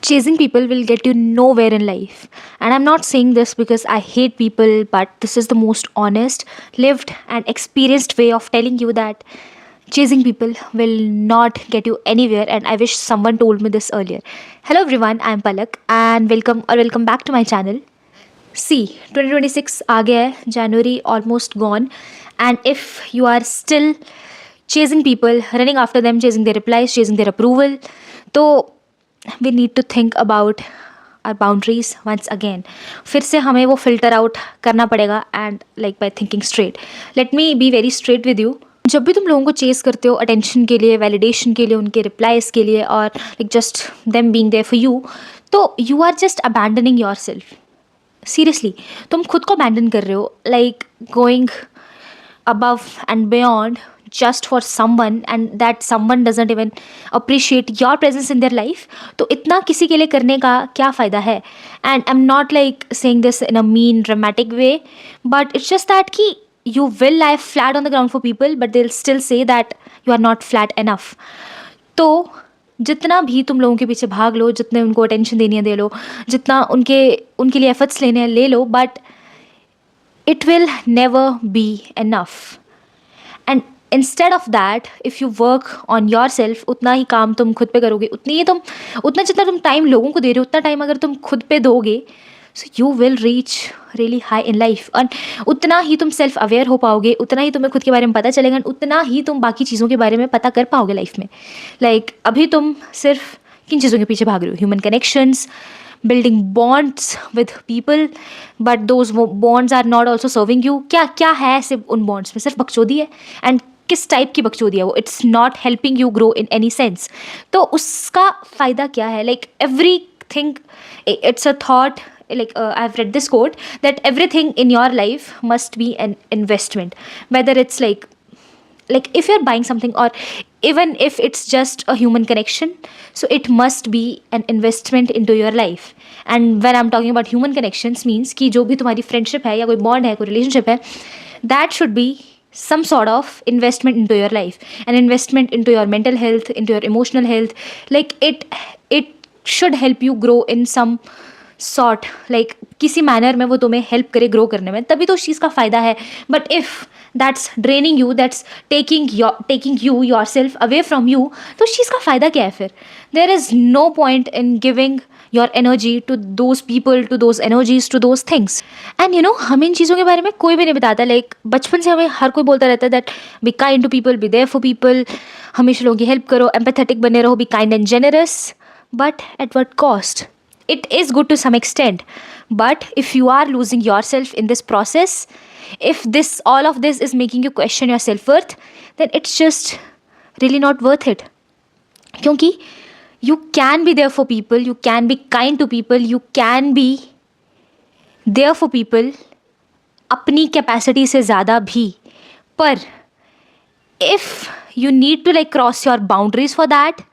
Chasing people will get you nowhere in life. And I'm not saying this because I hate people, but this is the most honest, lived, and experienced way of telling you that chasing people will not get you anywhere. And I wish someone told me this earlier. Hello, everyone. I'm Palak, and welcome back to my channel. See, 2026 आ गया है, January almost gone, and if you are still chasing people, running after them, chasing their replies, chasing their approval, तो we need to think about our boundaries once again. फिर से हमें वो filter out करना पड़ेगा and like by thinking straight. Let me be very straight with you. जब भी तुम लोगों को चेस करते हो अटेंशन के लिए, वैलिडेशन के लिए, उनके रिप्लाइज के लिए और like just them being there for you, तो you are just abandoning yourself. Seriously तुम खुद को अबैंडन कर रहे हो, like going above and beyond just for someone, and that someone doesn't even appreciate your presence in their life. तो इतना किसी के लिए करने का क्या फ़ायदा है? And I'm not like saying this in a mean dramatic way, but it's just that कि you will lie flat on the ground for people, but they'll still say that you are not flat enough. तो जितना भी तुम लोगों के पीछे भाग लो, जितने उनको अटेंशन देनी है दे लो, जितना उनके लिए एफर्ट्स लेने हैं ले लो, but it will never be enough. And instead of that, if you work on yourself, उतना ही काम तुम खुद पे करोगे, उतना जितना तुम टाइम लोगों को दे रहे हो, उतना टाइम अगर तुम खुद पे दोगे, so you will reach really high in life. और उतना ही तुम सेल्फ अवेयर हो पाओगे, उतना ही तुम्हें खुद के बारे में पता चलेगा, उतना ही तुम बाकी चीज़ों के बारे में पता कर पाओगे लाइफ में. लाइक अभी तुम सिर्फ किन चीज़ों के पीछे भाग रहे हो? Human connections, building bonds with people, but those bonds are not also serving you. क्या क्या है सिर्फ उन bonds में? सिर्फ बकचोदी है. एंड किस टाइप की बकचोदी है वो? It's not helping you grow in any sense. तो उसका फ़ायदा क्या है? Like every thing, it's a thought. Like I've read this quote that everything in your life must be an investment, whether it's like if you're buying something or even if it's just a human connection, so it must be an investment into your life. And when I'm talking about human connections means कि जो भी तुम्हारी friendship है या कोई bond है, कोई relationship है, that should be some sort of investment into your life, an investment into your mental health, into your emotional health. Like it should help you grow in some sort, like किसी manner में वो तुम्हें help करे grow करने में, तभी तो उस चीज़ का फ़ायदा है. But if that's draining you, that's taking you yourself away from you, तो उस चीज़ का फ़ायदा क्या है फिर? There is no point in giving your energy to those people, to those energies, to those things. And you know, हमें इन चीज़ों के बारे में कोई भी नहीं बताता. लाइक बचपन से हमें हर कोई बोलता रहता है that be kind to people, be there for people, हमेशा लोगों की हेल्प करो, एम्पैथेटिक बने रहो, be kind and generous. But at what cost? It is good to some extent, but if you are losing yourself in this process, if all of this is making you question your self-worth, then it's just really not worth it. क्योंकि you can be there for people, you can be kind to people, you can be there for people अपनी capacity से ज़्यादा भी. पर if you need to like cross your boundaries for that,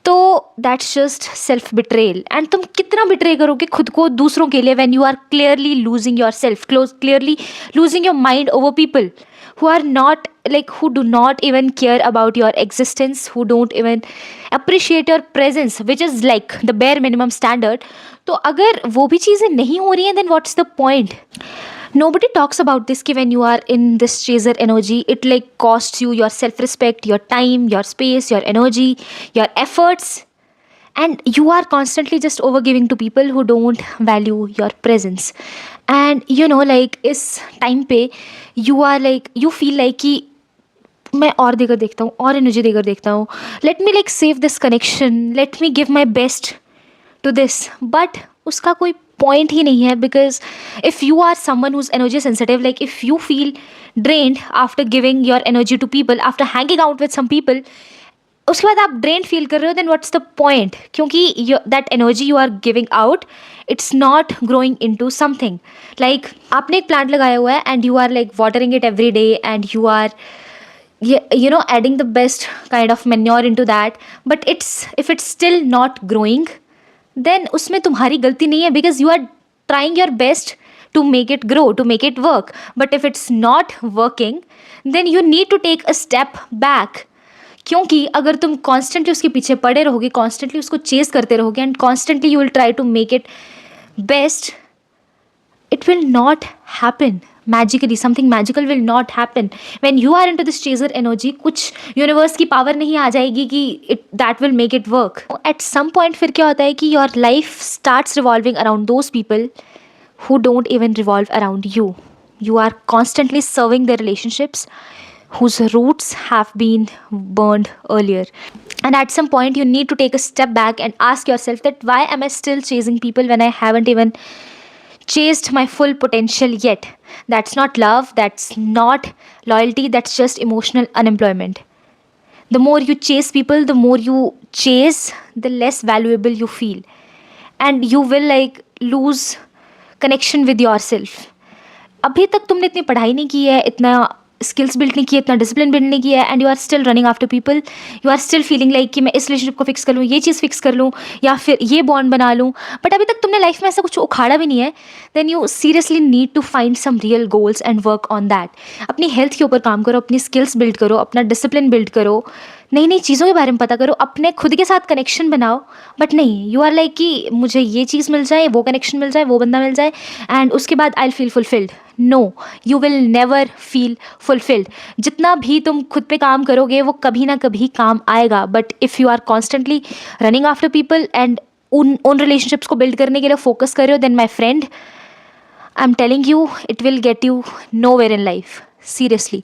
तो that's just self betrayal. And तुम कितना betray करोगे खुद को दूसरों के लिए when you are clearly losing yourself, clearly losing your mind over people who are not like, who do not even care about your existence, who don't even appreciate your presence, which is like the bare minimum standard. तो अगर वो भी चीज़ें नहीं हो रही हैं, then what's the point? Nobody talks about this कि when you are in this chaser energy, it like costs you your self-respect, your time, your space, your energy, your efforts, and you are constantly just overgiving to people who don't value your presence. And you know, like इस time पे you are like, you feel like कि मैं और देकर देखता हूँ, और energy देकर देखता हूँ, let me like save this connection, let me give my best to this. But उसका कोई पॉइंट ही नहीं है, because if you are someone whose energy sensitive, like if you feel drained after giving your energy to people, after hanging out with some people, उसके बाद आप drain feel कर रहे हो, देन व्हाट्स द पॉइंट? क्योंकि that energy you are giving out, it's not growing into something. Like आपने एक plant लगाया हुआ है and you are like watering it every day and you are you know adding the best kind of manure into that, but if it's still not growing, then उसमें तुम्हारी गलती नहीं है, because you are trying your best to make it grow, to make it work. But if it's not working, then you need to take a step back. क्योंकि अगर तुम constantly उसके पीछे पड़े रहोगे, कॉन्स्टेंटली उसको चेस करते रहोगे and constantly you will try to make it best, it will not happen magically. Something magical will not happen when you are into this chaser energy. कुछ यूनिवर्स की पावर नहीं आ जाएगी कि that will make it work. At some point फिर क्या होता है कि your life starts revolving around those people who don't even revolve around you. You are constantly serving the relationships whose roots have been burned earlier. And at some point, you need to take a step back and ask yourself that why am I still chasing people when I haven't even chased my full potential yet? That's not love, that's not loyalty, that's just emotional unemployment. The more you chase people, the more you chase, the less valuable you feel. And you will like lose connection with yourself. अभी तक तुमने इतनी पढ़ाई नहीं की है, इतना skills build नहीं किया, इतना डिसिप्लिन बिल्ड नहीं किया है, and you are still running after people. You are still feeling like कि मैं इस रिलेशनशिप को फिक्स कर लूँ, ये चीज़ फिक्स कर लूँ, या फिर ये बॉन्ड बना लूँ, बट अभी तक तुमने लाइफ में ऐसा कुछ उखाड़ा भी नहीं है. Then you seriously need to find some real goals and work on that. अपनी हेल्थ के ऊपर काम करो, अपनी स्किल्स बिल्ड करो, अपना डिसिप्लिन बिल्ड करो, नई नई चीज़ों के बारे में पता करो, अपने खुद के साथ कनेक्शन बनाओ. बट नहीं, यू आर लाइक कि मुझे ये चीज़ मिल जाए, वो कनेक्शन मिल जाए, वो बंदा मिल जाए, एंड उसके बाद I will feel fulfilled. No, you will never feel fulfilled. जितना भी तुम खुद पे काम करोगे वो कभी ना कभी काम आएगा, but if you are constantly running after people and उन रिलेशनशिप्स को बिल्ड करने के लिए फोकस कर रहे हो, then my friend, I am telling you, it will get you nowhere in life. Seriously.